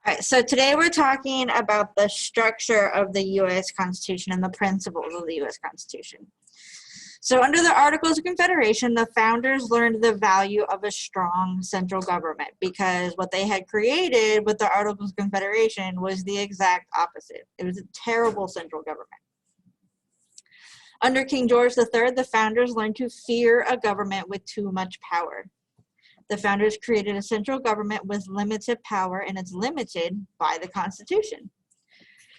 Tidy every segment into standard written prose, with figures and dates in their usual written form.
All right, so today we're talking about the structure of the U.S. Constitution and the principles of the U.S. Constitution. So under the Articles of Confederation, the founders learned the value of a strong central government because what they had created with the Articles of Confederation was the exact opposite. It was a terrible central government. Under King George III, the founders learned to fear a government with too much power. The founders created a central government with limited power, and it's limited by the Constitution.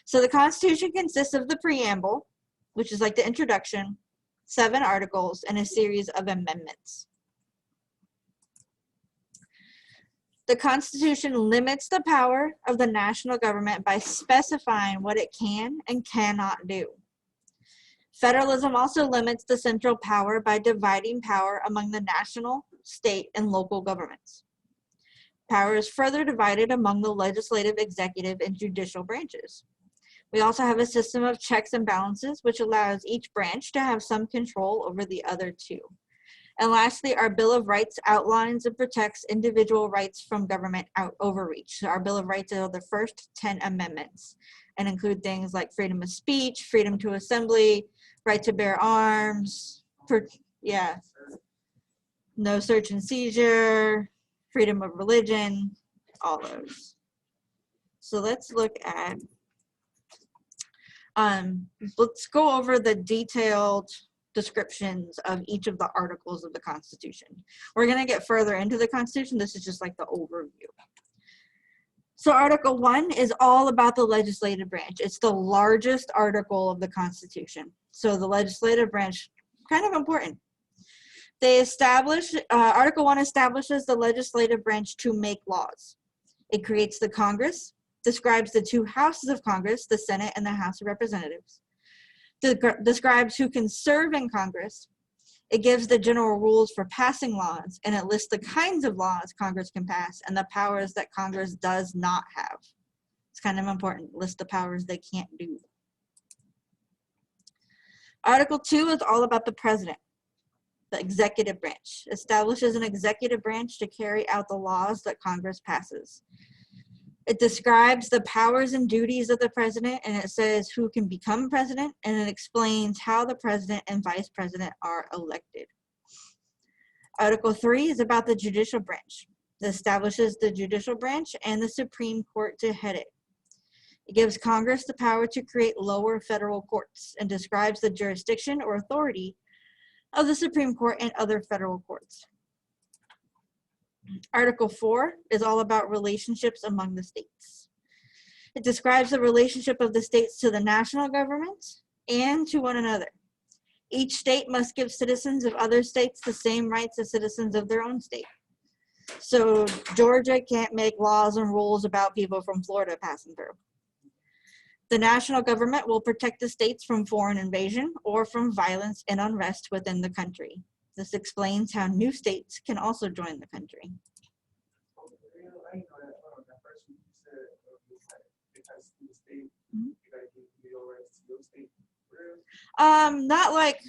So the Constitution consists of the preamble, which is like the introduction, 7 articles, and a series of amendments. The Constitution limits the power of the national government by specifying what it can and cannot do. Federalism also limits the central power by dividing power among the national, state, and local governments. Power is further divided among the legislative, executive, and judicial branches. We also have a system of checks and balances, which allows each branch to have some control over the other 2. And lastly, our Bill of Rights outlines and protects individual rights from government overreach. So our Bill of Rights are the first 10 amendments and include things like freedom of speech, freedom to assembly, right to bear arms, no search and seizure, freedom of religion, all those. So let's look at, let's go over the detailed descriptions of each of the articles of the Constitution. We're going to get further into the Constitution. This is just like the overview. So Article 1 is all about the legislative branch. It's the largest article of the Constitution. So the legislative branch, kind of important. They establish, Article 1 establishes the legislative branch to make laws. It creates the Congress, describes the 2 houses of Congress, the Senate and the House of Representatives, describes who can serve in Congress. It gives the general rules for passing laws, and it lists the kinds of laws Congress can pass and the powers that Congress does not have. It's kind of important, list the powers they can't do. Article 2 is all about the president. The executive branch establishes an executive branch to carry out the laws that Congress passes. It describes the powers and duties of the president, and it says who can become president, and it explains how the president and vice president are elected. Article 3 is about the judicial branch. It establishes the judicial branch and the Supreme Court to head it. It gives Congress the power to create lower federal courts and describes the jurisdiction or authority of the Supreme Court and other federal courts. Article 4 is all about relationships among the states. It describes the relationship of the states to the national government and to one another. Each state must give citizens of other states the same rights as citizens of their own state. So Georgia can't make laws and rules about people from Florida passing through. The national government will protect the states from foreign invasion or from violence and unrest within the country. This explains how new states can also join the country. Not like,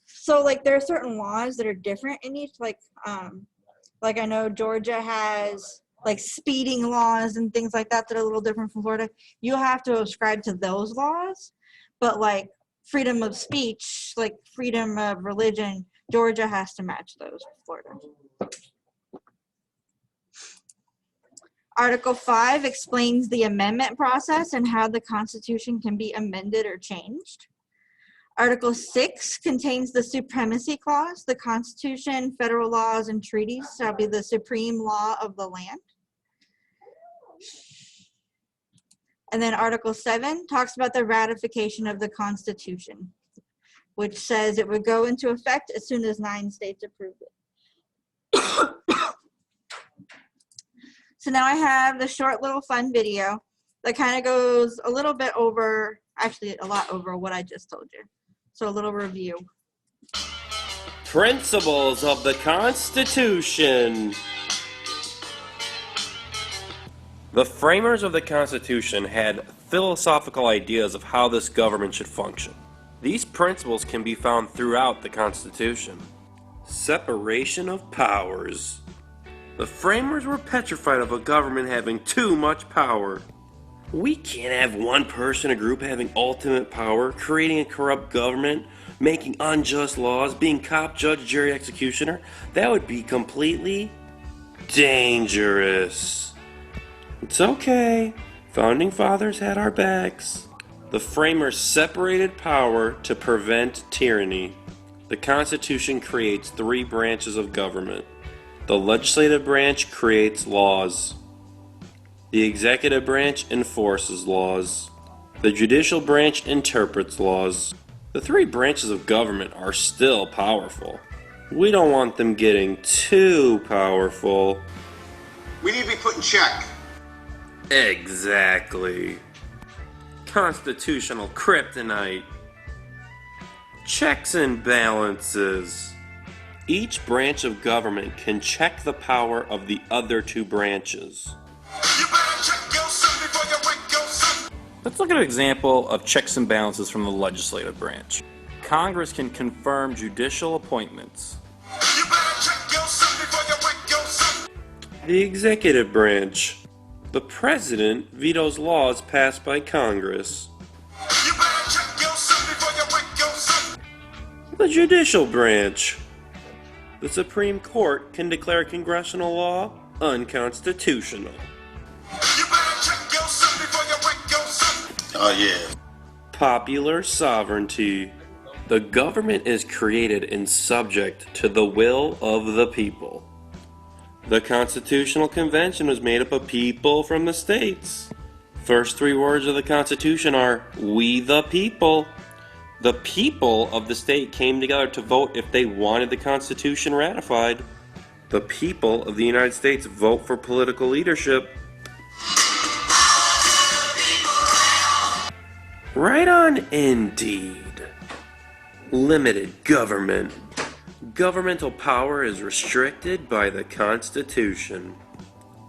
so like there are certain laws that are different in each, like I know Georgia has like speeding laws and things like that that are a little different from Florida. You have to ascribe to those laws, but like freedom of speech, like freedom of religion, Georgia has to match those with Florida. Article 5 explains the amendment process and how the Constitution can be amended or changed. Article 6 contains the Supremacy Clause. The Constitution, federal laws, and treaties shall be the supreme law of the land. And then Article 7 talks about the ratification of the Constitution, which says it would go into effect as soon as 9 states approved it. So now I have the short little fun video that kind of goes a little bit over, actually a lot over what I just told you. So a little review. Principles of the Constitution. The framers of the Constitution had philosophical ideas of how this government should function. These principles can be found throughout the Constitution. Separation of powers. The framers were petrified of a government having too much power. We can't have one person or group having ultimate power, creating a corrupt government, making unjust laws, being cop, judge, jury, executioner. That would be completely dangerous. It's okay. Founding fathers had our backs. The framers separated power to prevent tyranny. The Constitution creates 3 branches of government. The legislative branch creates laws. The executive branch enforces laws. The judicial branch interprets laws. The 3 branches of government are still powerful. We don't want them getting too powerful. We need to be put in check. Exactly. Constitutional kryptonite. Checks and balances. Each branch of government can check the power of the other 2 branches. You better check yourself before you wreck yourself. Let's look at an example of checks and balances from the legislative branch. Congress can confirm judicial appointments. You better check yourself before you wreck yourself. The executive branch. The president vetoes laws passed by Congress. You better check yourself before you wreck yourself. The judicial branch. The Supreme Court can declare congressional law unconstitutional. You better check yourself before you wreck yourself. Oh yeah. Popular sovereignty. The government is created and subject to the will of the people. The Constitutional Convention was made up of people from the states. First 3 words of the Constitution are, "We the people." The people of the state came together to vote if they wanted the Constitution ratified. The people of the United States vote for political leadership. Right on, indeed. Limited government. Governmental power is restricted by the Constitution.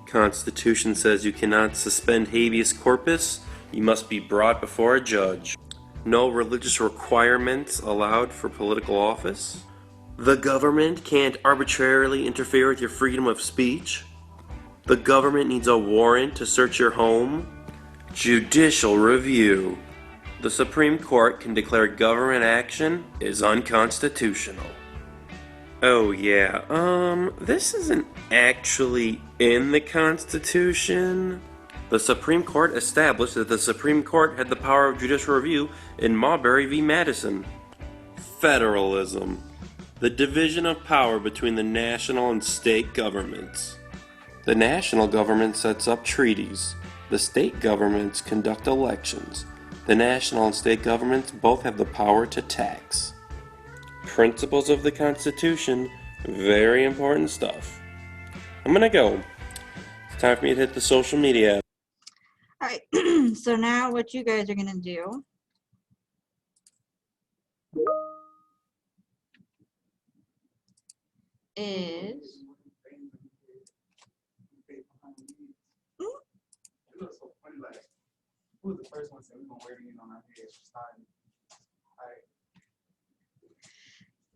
Constitution says you cannot suspend habeas corpus. You must be brought before a judge. No religious requirements allowed for political office. The government can't arbitrarily interfere with your freedom of speech. The government needs a warrant to search your home. Judicial review. The Supreme Court can declare government action is unconstitutional. Oh yeah, this isn't actually in the Constitution. The Supreme Court established that the Supreme Court had the power of judicial review in Marbury v. Madison. Federalism. The division of power between the national and state governments. The national government sets up treaties. The state governments conduct elections. The national and state governments both have the power to tax. Principles of the Constitution, very important stuff. I'm gonna go. It's time for me to hit the social media. All right, so now what you guys are gonna do is Who was the first one said we're gonna wear it on our heads?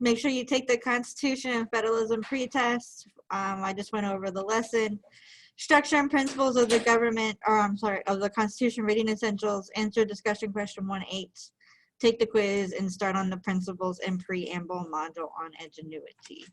make sure you take the Constitution and Federalism pre-test. I just went over the lesson. Structure and principles of the government, of the Constitution, reading essentials, answer discussion question 1-8. Take the quiz and start on the principles and preamble module on ingenuity.